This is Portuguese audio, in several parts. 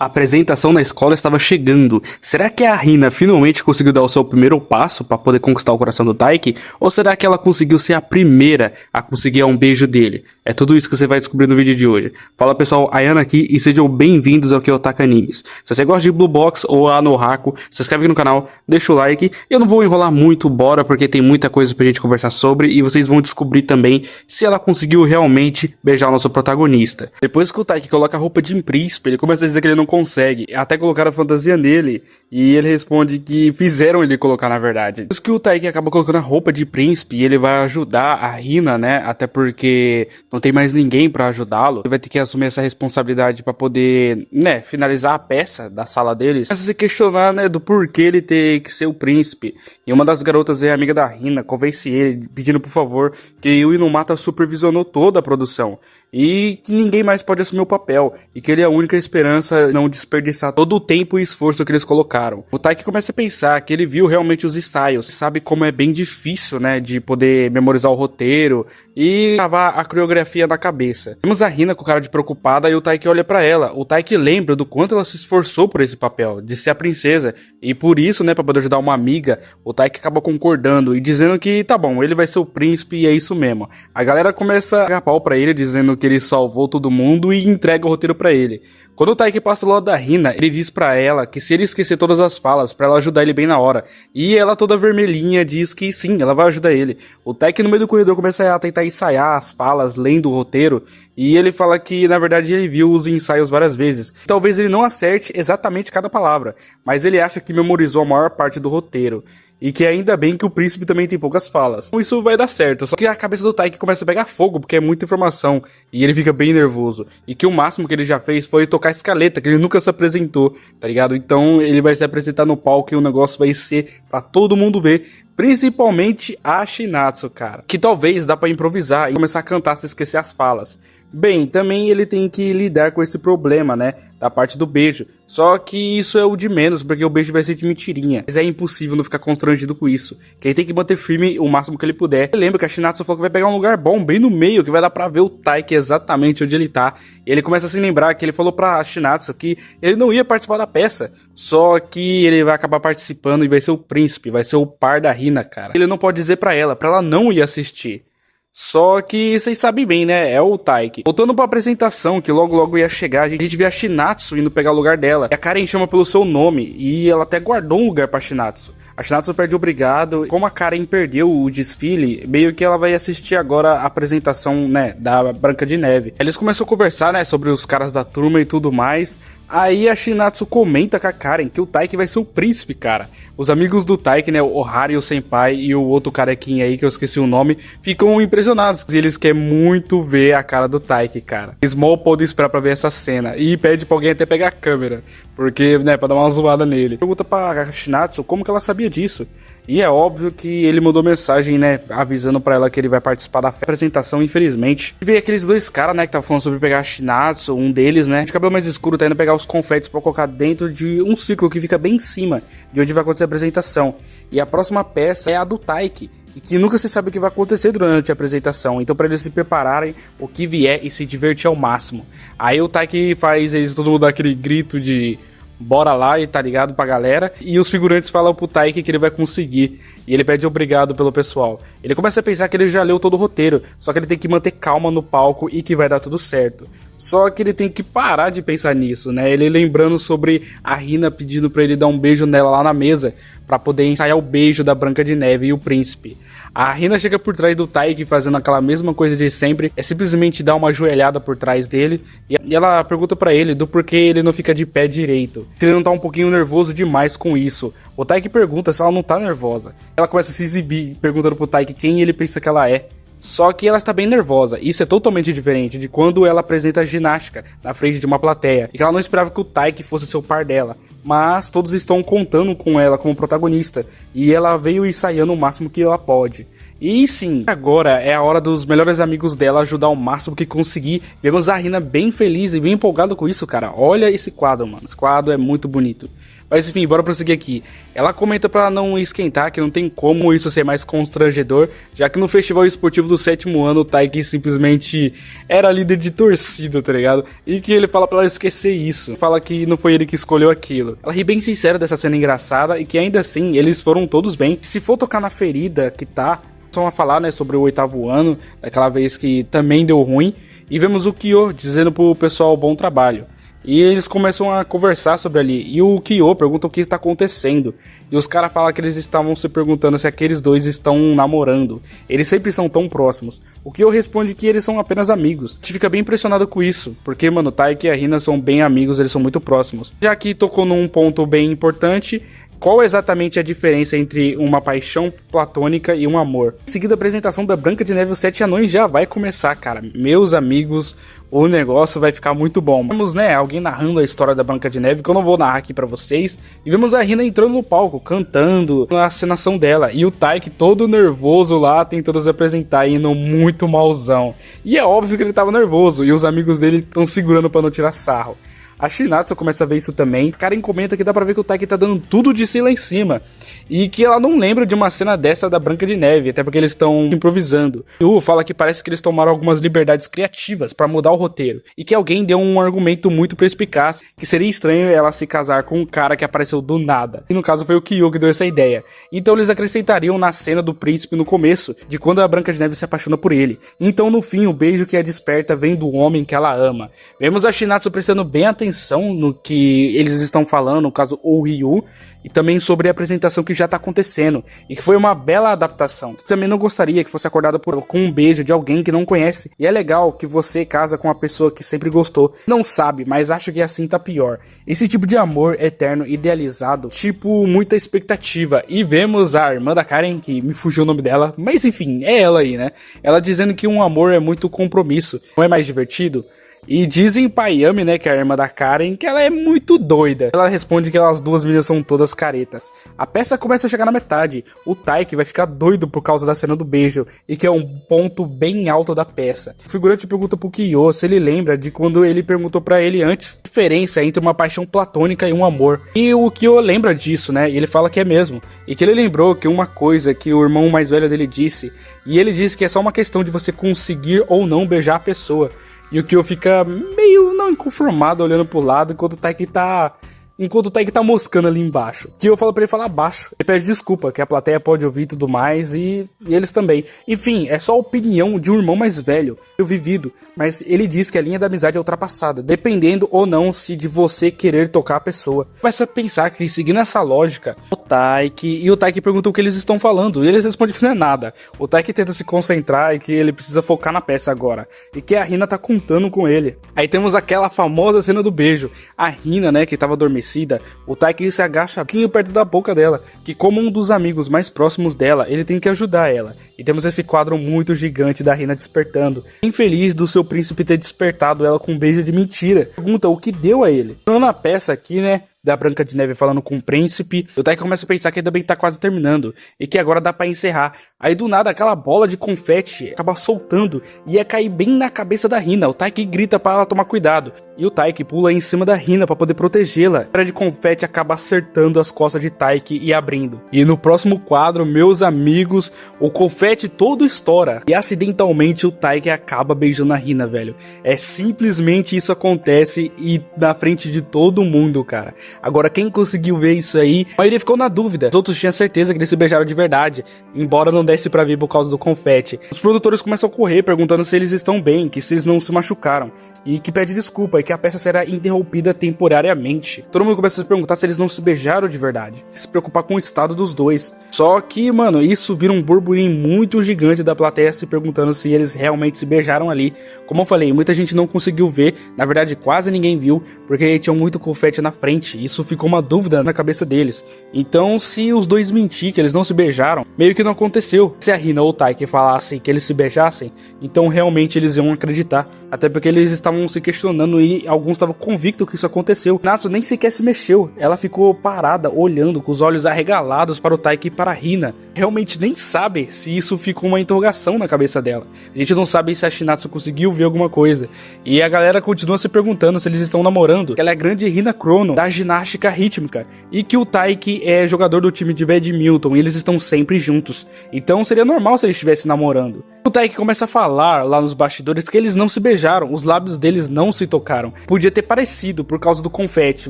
A apresentação na escola estava chegando. Será que a Hina finalmente conseguiu dar o seu primeiro passo para poder conquistar o coração do Taiki? Ou será que ela conseguiu ser a primeira a conseguir um beijo dele? É tudo isso que você vai descobrir no vídeo de hoje. Fala pessoal, Ayana aqui e sejam bem-vindos ao Kiyotaka Animes. Se você gosta de Blue Box ou Anohako, se inscreve aqui no canal, deixa o like. Eu não vou enrolar muito, bora, porque tem muita coisa pra gente conversar sobre e vocês vão descobrir também se ela conseguiu realmente beijar o nosso protagonista. Depois que o Taiki coloca a roupa de príncipe, ele começa a dizer que ele não consegue. Até colocaram a fantasia nele e ele responde que fizeram ele colocar na verdade. Por isso que o Taiki acaba colocando a roupa de príncipe e ele vai ajudar a Hina, né? Até porque não tem mais ninguém pra ajudá-lo. Ele vai ter que assumir essa responsabilidade pra poder, né, finalizar a peça da sala deles. Começa a se questionar, né, do porquê ele ter que ser o príncipe. E uma das garotas é amiga da Hina, convence ele, pedindo por favor que o Inumata supervisionou toda a produção. E que ninguém mais pode assumir o papel. E que ele é a única esperança não desperdiçar todo o tempo e esforço que eles colocaram. O Taiki começa a pensar que ele viu realmente os ensaios. Sabe como é bem difícil, né, de poder memorizar o roteiro e gravar a coreografia na cabeça. Temos a Hina com cara de preocupada e o Taiki olha pra ela. O Taiki lembra do quanto ela se esforçou por esse papel, de ser a princesa. E por isso, né, pra poder ajudar uma amiga, o Taiki acaba concordando e dizendo que tá bom, ele vai ser o príncipe e é isso mesmo. A galera começa a pegar pau pra ele, dizendo que ele salvou todo mundo e entrega o roteiro pra ele. Quando o Taiki passa do lado da Hina, ele diz pra ela que se ele esquecer todas as falas, pra ela ajudar ele bem na hora. E ela toda vermelhinha diz que sim, ela vai ajudar ele. O Taiki no meio do corredor começa a tentar ensaiar as falas, lendo o roteiro. E ele fala que, na verdade, ele viu os ensaios várias vezes. Talvez ele não acerte exatamente cada palavra, mas ele acha que memorizou a maior parte do roteiro. E que ainda bem que o príncipe também tem poucas falas. Então isso vai dar certo, só que a cabeça do Taiki começa a pegar fogo, porque é muita informação. E ele fica bem nervoso. E que o máximo que ele já fez foi tocar a escaleta, que ele nunca se apresentou, tá ligado? Então ele vai se apresentar no palco e o negócio vai ser pra todo mundo ver. Principalmente a Shinatsu, cara. Que talvez dá pra improvisar e começar a cantar se esquecer as falas. Bem, também ele tem que lidar com esse problema, né? Da parte do beijo. Só que isso é o de menos, porque o beijo vai ser de mentirinha. Mas é impossível não ficar constrangido com isso. Que ele tem que manter firme o máximo que ele puder. Lembra que a Shinatsu falou que vai pegar um lugar bom, bem no meio, que vai dar pra ver o Taiki exatamente onde ele tá. E ele começa a se lembrar que ele falou pra Shinatsu que ele não ia participar da peça. Só que ele vai acabar participando e vai ser o príncipe, vai ser o par da Hina, cara. Ele não pode dizer pra ela não ir assistir. Só que vocês sabem bem, né? É o Taiki. Voltando pra apresentação, que logo ia chegar, a gente vê a Shinatsu indo pegar o lugar dela. E a Karen chama pelo seu nome, e ela até guardou um lugar pra Shinatsu. A Shinatsu perde obrigado. Como a Karen perdeu o desfile, meio que ela vai assistir agora a apresentação, né, da Branca de Neve. Eles começam a conversar, né, sobre os caras da turma e tudo mais. Aí a Shinatsu comenta com a Karen que o Taiki vai ser o príncipe, cara. Os amigos do Taiki, né, o Hari, o Senpai e o outro carequinha aí, que eu esqueci o nome, ficam impressionados. Eles querem muito ver a cara do Taiki, cara. Eles mal podem esperar pra ver essa cena. E pede pra alguém até pegar a câmera, porque, né, pra dar uma zoada nele. Pergunta pra Shinatsu como que ela sabia disso. E é óbvio que ele mandou mensagem, né, avisando pra ela que ele vai participar da apresentação, infelizmente. E veio aqueles dois caras, né, que estavam falando sobre pegar a Shinatsu, um deles, né, de cabelo mais escuro, tá indo pegar os confetes pra colocar dentro de um ciclo que fica bem em cima de onde vai acontecer a apresentação. E a próxima peça é a do Taiki, e que nunca se sabe o que vai acontecer durante a apresentação. Então pra eles se prepararem o que vier e se divertir ao máximo. Aí o Taiki faz eles todo mundo dar aquele grito de bora lá e tá ligado pra galera. E os figurantes falam pro Taiki que ele vai conseguir. E ele pede obrigado pelo pessoal. Ele começa a pensar que ele já leu todo o roteiro. Só que ele tem que manter calma no palco e que vai dar tudo certo. Só que ele tem que parar de pensar nisso, né? Ele lembrando sobre a Hina pedindo pra ele dar um beijo nela lá na mesa, pra poder ensaiar o beijo da Branca de Neve e o príncipe. A Hina chega por trás do Taiki fazendo aquela mesma coisa de sempre, é simplesmente dar uma ajoelhada por trás dele, e ela pergunta pra ele do porquê ele não fica de pé direito. Se ele não tá um pouquinho nervoso demais com isso. O Taiki pergunta se ela não tá nervosa. Ela começa a se exibir, perguntando pro Taiki quem ele pensa que ela é. Só que ela está bem nervosa. Isso é totalmente diferente de quando ela apresenta a ginástica na frente de uma plateia. E que ela não esperava que o Taiki fosse seu par dela. Mas todos estão contando com ela como protagonista. E ela veio ensaiando o máximo que ela pode. E sim, agora é a hora dos melhores amigos dela ajudar o máximo que conseguir. Vemos a Rina bem feliz e bem empolgada com isso, cara. Olha esse quadro, mano. Esse quadro é muito bonito. Mas enfim, bora prosseguir aqui. Ela comenta pra não esquentar, que não tem como isso ser mais constrangedor, já que no festival esportivo do 7º ano, o Taiki simplesmente era líder de torcida, tá ligado? E que ele fala pra ela esquecer isso. Fala que não foi ele que escolheu aquilo. Ela ri bem sincera dessa cena engraçada e que ainda assim, eles foram todos bem. Se for tocar na ferida que tá, só a falar, né, sobre o 8º ano, daquela vez que também deu ruim. E vemos o Kyo dizendo pro pessoal bom trabalho. E eles começam a conversar sobre ali. E o Kyo pergunta o que está acontecendo. E os caras falam que eles estavam se perguntando se aqueles dois estão namorando. Eles sempre são tão próximos. O Kyo responde que eles são apenas amigos. A gente fica bem impressionado com isso. Porque, mano, o Taiki e a Rina são bem amigos, eles são muito próximos. Já que tocou num ponto bem importante. Qual exatamente a diferença entre uma paixão platônica e um amor? Em seguida, a apresentação da Branca de Neve e os 7 Anões já vai começar, cara. Meus amigos, o negócio vai ficar muito bom. Vemos, né, alguém narrando a história da Branca de Neve, que eu não vou narrar aqui pra vocês. E vemos a Rina entrando no palco, cantando a cenação dela. E o Taiki todo nervoso lá, tentando se apresentar, indo muito malzão. E é óbvio que ele tava nervoso, e os amigos dele estão segurando pra não tirar sarro. A Shinatsu começa a ver isso também. Karen comenta que dá pra ver que o Taiki tá dando tudo de si lá em cima. E que ela não lembra de uma cena dessa da Branca de Neve, até porque eles estão improvisando. E o fala que parece que eles tomaram algumas liberdades criativas pra mudar o roteiro. E que alguém deu um argumento muito perspicaz, que seria estranho ela se casar com um cara que apareceu do nada. E no caso foi o Kyo que deu essa ideia. Então eles acrescentariam na cena do príncipe no começo, de quando a Branca de Neve se apaixona por ele. Então no fim o beijo que a desperta vem do homem que ela ama. Vemos a Shinatsu prestando bem atenção no que eles estão falando, no caso o Ryu, e também sobre a apresentação que já tá acontecendo, e que foi uma bela adaptação. Também não gostaria que fosse acordado com um beijo de alguém que não conhece, e é legal que você casa com uma pessoa que sempre gostou, não sabe, mas acha que assim tá pior. Esse tipo de amor eterno, idealizado, tipo muita expectativa. E vemos a irmã da Karen, que me fugiu o nome dela, mas enfim, é ela aí, né? Ela dizendo que um amor é muito compromisso, não é mais divertido? E dizem pra Yami, né, que é a irmã da Karen, que ela é muito doida. Ela responde que elas duas meninas são todas caretas. A peça começa a chegar na metade. O Taiki vai ficar doido por causa da cena do beijo, e que é um ponto bem alto da peça. O figurante pergunta pro Kyo se ele lembra de quando ele perguntou pra ele antes a diferença entre uma paixão platônica e um amor. E o Kyo lembra disso, né, e ele fala que é mesmo. E que ele lembrou que uma coisa que o irmão mais velho dele disse, e ele disse que é só uma questão de você conseguir ou não beijar a pessoa. E o Kyo fica meio não inconformado olhando pro lado enquanto o Taiki tá moscando ali embaixo. Kyo fala pra ele falar baixo. Ele pede desculpa, que a plateia pode ouvir e tudo mais, e eles também. Enfim, é só a opinião de um irmão mais velho, vivido, mas ele diz que a linha da amizade é ultrapassada, dependendo ou não se de você querer tocar a pessoa. Começa a pensar que, seguindo essa lógica, o Taiki pergunta o que eles estão falando, e eles respondem que não é nada. O Taiki tenta se concentrar e que ele precisa focar na peça agora, e que a Rina tá contando com ele. Aí temos aquela famosa cena do beijo. A Rina, né, que tava adormecida, o Taiki se agacha um pouquinho perto da boca dela, que como um dos amigos mais próximos dela, ele tem que ajudar ela. E temos esse quadro muito gigante da Rina despertando, infeliz do seu príncipe ter despertado ela com um beijo de mentira. Pergunta o que deu a ele. Então na peça aqui, né, da Branca de Neve falando com o príncipe, o Taiki começa a pensar que ainda bem tá quase terminando, e que agora dá pra encerrar. Aí do nada aquela bola de confete acaba soltando, e ia cair bem na cabeça da Rina. O Taiki grita pra ela tomar cuidado, e o Taiki pula em cima da Rina pra poder protegê-la. A bola de confete acaba acertando as costas de Taiki e abrindo. E no próximo quadro, meus amigos, o confete todo estoura, e acidentalmente o Taiki acaba beijando a Rina, velho. É simplesmente isso acontece, e na frente de todo mundo, cara. Agora, quem conseguiu ver isso aí, a maioria ficou na dúvida. Os outros tinham certeza que eles se beijaram de verdade, embora não desse pra ver por causa do confete. Os produtores começam a correr, perguntando se eles estão bem, que se eles não se machucaram, e que pede desculpa, e que a peça será interrompida temporariamente. Todo mundo começa a se perguntar se eles não se beijaram de verdade, se preocupar com o estado dos dois. Só que, mano, isso vira um burburinho muito gigante da plateia se perguntando se eles realmente se beijaram ali. Como eu falei, muita gente não conseguiu ver, na verdade quase ninguém viu, porque tinha muito confete na frente. Isso ficou uma dúvida na cabeça deles. Então, se os dois mentir que eles não se beijaram, meio que não aconteceu. Se a Rina ou o Taiki falassem que eles se beijassem, então realmente eles iam acreditar. Até porque eles estavam se questionando e que alguns estavam convictos que isso aconteceu. Natsu nem sequer se mexeu, ela ficou parada, olhando com os olhos arregalados para o Taiki e para a Hina. Realmente nem sabe se isso ficou uma interrogação na cabeça dela. A gente não sabe se a Shinatsu conseguiu ver alguma coisa. E a galera continua se perguntando se eles estão namorando. Ela é a grande Hina Chrono da ginástica rítmica e que o Taiki é jogador do time de badminton e eles estão sempre juntos. Então seria normal se eles estivessem namorando. O Taiki começa a falar lá nos bastidores que eles não se beijaram, os lábios deles não se tocaram. Podia ter parecido por causa do confete,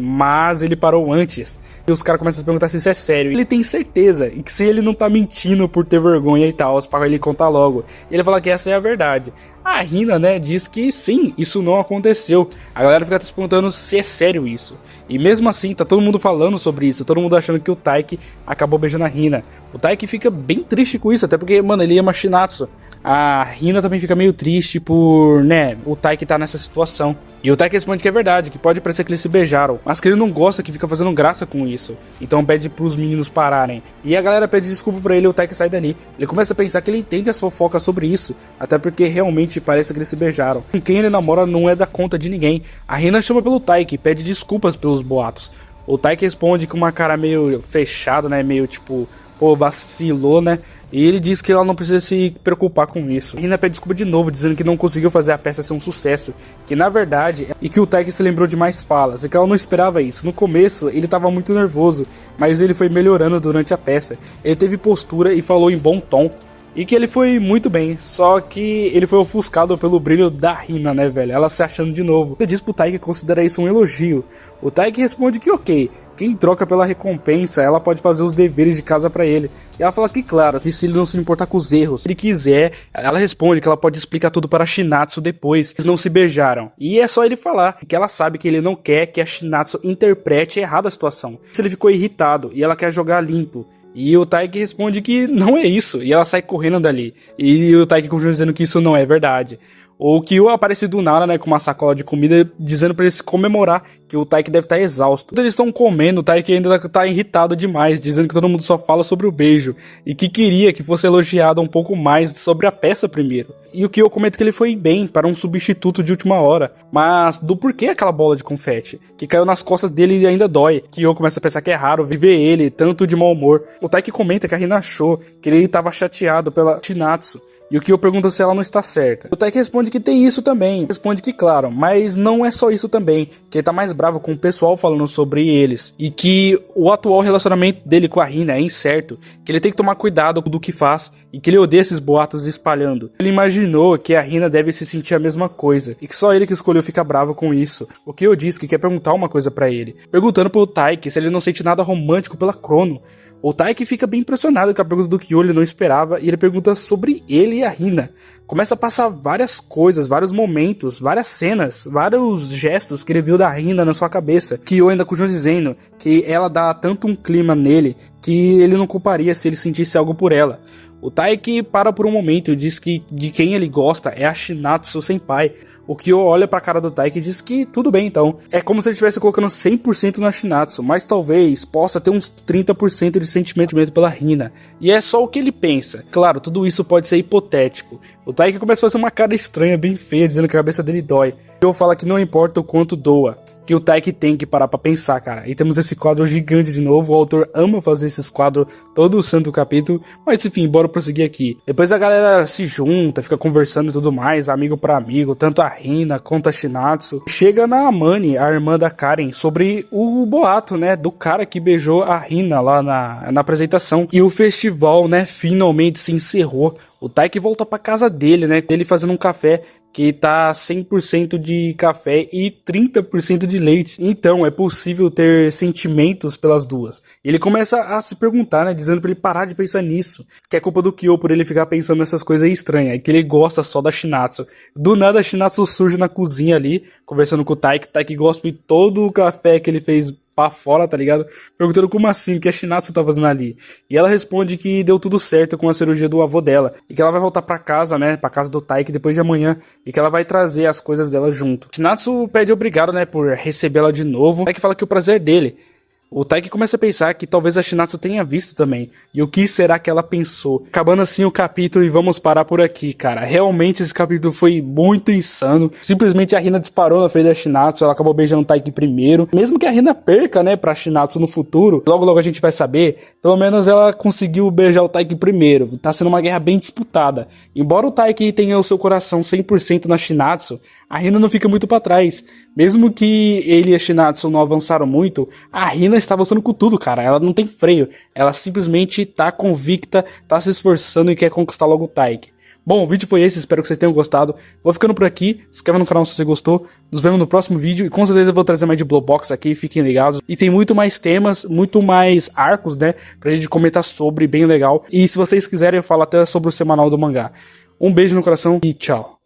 mas ele parou antes. E os caras começam a se perguntar se isso é sério. Ele tem certeza, e que se ele não tá mentindo por ter vergonha e tal, para ele contar logo. E ele fala que essa é a verdade. A Hina, né, diz que sim, isso não aconteceu. A galera fica se perguntando se é sério isso. E mesmo assim, tá todo mundo falando sobre isso, todo mundo achando que o Taiki acabou beijando a Hina. O Taiki fica bem triste com isso, até porque, mano, ele ama Shinatsu. A Hina também fica meio triste por, né, o Taiki tá nessa situação. E o Taiki responde que é verdade, que pode parecer que eles se beijaram, mas que ele não gosta, que fica fazendo graça com isso. Então pede pros meninos pararem. E a galera pede desculpa pra ele e o Taiki sai dali. Ele começa a pensar que ele entende as fofocas sobre isso, até porque realmente parece que eles se beijaram. Com quem ele namora não é da conta de ninguém. A Hina chama pelo Taiki, pede desculpas pelos boatos. O Taiki responde com uma cara meio fechada, né, meio tipo, pô, vacilou, né. E ele diz que ela não precisa se preocupar com isso. A Hina pede desculpa de novo, dizendo que não conseguiu fazer a peça ser um sucesso, que na verdade, e que o Taiki se lembrou de mais falas, e que ela não esperava isso. No começo, ele estava muito nervoso, mas ele foi melhorando durante a peça. Ele teve postura e falou em bom tom, e que ele foi muito bem, só que ele foi ofuscado pelo brilho da Hina, né, velho? Ela se achando de novo. Ele diz pro Taiki considerar isso um elogio. O Taiki responde que ok, quem troca pela recompensa, ela pode fazer os deveres de casa pra ele. E ela fala que, claro, que se ele não se importar com os erros, se ele quiser, ela responde que ela pode explicar tudo para a Shinatsu depois. Eles não se beijaram. E é só ele falar que ela sabe que ele não quer que a Shinatsu interprete errado a situação. Se ele ficou irritado e ela quer jogar limpo. E o Taiki responde que não é isso. E ela sai correndo dali. E o Taiki continua dizendo que isso não é verdade. Ou que o aparece do nada, né, com uma sacola de comida, dizendo pra eles comemorar que o Taiki deve estar exausto. Quando eles estão comendo, o Taiki ainda tá irritado demais, dizendo que todo mundo só fala sobre o beijo, e que queria que fosse elogiado um pouco mais sobre a peça primeiro. E o Kyo comenta que ele foi bem para um substituto de última hora, mas do porquê aquela bola de confete, que caiu nas costas dele e ainda dói. Kyo começa a pensar que é raro ver ele tanto de mau humor. O Taiki comenta que a Hina achou que ele estava chateado pela Shinatsu, e o Kyo pergunta se ela não está certa. O Taiki responde que tem isso também. Responde que claro, mas não é só isso também. Que ele tá mais bravo com o pessoal falando sobre eles. E que o atual relacionamento dele com a Hina é incerto. Que ele tem que tomar cuidado do que faz. E que ele odeia esses boatos espalhando. Ele imaginou que a Hina deve se sentir a mesma coisa. E que só ele que escolheu ficar bravo com isso. O Kyo diz que quer perguntar uma coisa pra ele. Perguntando pro Taiki se ele não sente nada romântico pela Chrono. O Taiki fica bem impressionado com a pergunta do Kyo, ele não esperava, e ele pergunta sobre ele e a Hina. Começa a passar várias coisas, vários momentos, várias cenas, vários gestos que ele viu da Hina na sua cabeça. Kyo ainda continua dizendo que ela dá tanto um clima nele que ele não culparia se ele sentisse algo por ela. O Taiki para por um momento e diz que de quem ele gosta é a Shinatsu Senpai. O Kyo olha pra cara do Taiki e diz que tudo bem então. É como se ele estivesse colocando 100% na Shinatsu, mas talvez possa ter uns 30% de sentimento pela Hina. E é só o que ele pensa. Claro, tudo isso pode ser hipotético. O Taiki começa a fazer uma cara estranha, bem feia, dizendo que a cabeça dele dói. O Kyo fala que não importa o quanto doa, que o Taiki tem que parar pra pensar, cara. E temos esse quadro gigante de novo. O autor ama fazer esses quadros todo o santo capítulo. Mas enfim, bora prosseguir aqui. Depois a galera se junta, fica conversando e tudo mais, amigo pra amigo, tanto a Hina quanto a Shinatsu. Chega na Amani, a irmã da Karen, sobre o boato, né, do cara que beijou a Hina lá na apresentação. E o festival, né, finalmente se encerrou. O Taiki volta pra casa dele, né, ele fazendo um café que tá 100% de café e 30% de leite. Então é possível ter sentimentos pelas duas. Ele começa a se perguntar, né, dizendo pra ele parar de pensar nisso, que é culpa do Kyo por ele ficar pensando nessas coisas estranhas, e que ele gosta só da Shinatsu. Do nada a Shinatsu surge na cozinha ali, conversando com o Taiki gospe todo o café que ele fez pra fora, tá ligado? Perguntando como assim, o que a Shinatsu tá fazendo ali. E ela responde que deu tudo certo com a cirurgia do avô dela, e que ela vai voltar pra casa, né, pra casa do Taiki depois de amanhã, e que ela vai trazer as coisas dela junto. Shinatsu pede obrigado, né, por recebê-la de novo. Taiki fala que o prazer é dele. O Taiki começa a pensar que talvez a Shinatsu tenha visto também. E o que será que ela pensou? Acabando assim o capítulo e vamos parar por aqui, cara. Realmente esse capítulo foi muito insano. Simplesmente a Hina disparou na frente da Shinatsu, ela acabou beijando o Taiki primeiro. Mesmo que a Hina perca, né, pra Shinatsu no futuro, logo logo a gente vai saber, pelo menos ela conseguiu beijar o Taiki primeiro. Tá sendo uma guerra bem disputada. Embora o Taiki tenha o seu coração 100% na Shinatsu, a Hina não fica muito pra trás. Mesmo que ele e a Shinatsu não avançaram muito, a Hina está avançando com tudo, cara. Ela não tem freio. Ela simplesmente tá convicta, tá se esforçando e quer conquistar logo o Taiki. Bom, o vídeo foi esse, espero que vocês tenham gostado. Vou ficando por aqui, se inscreva no canal se você gostou. Nos vemos no próximo vídeo e com certeza eu vou trazer mais de Blue Box aqui, fiquem ligados. E tem muito mais temas, muito mais arcos, né, pra gente comentar sobre, bem legal. E se vocês quiserem eu falo até sobre o semanal do mangá. Um beijo no coração e tchau.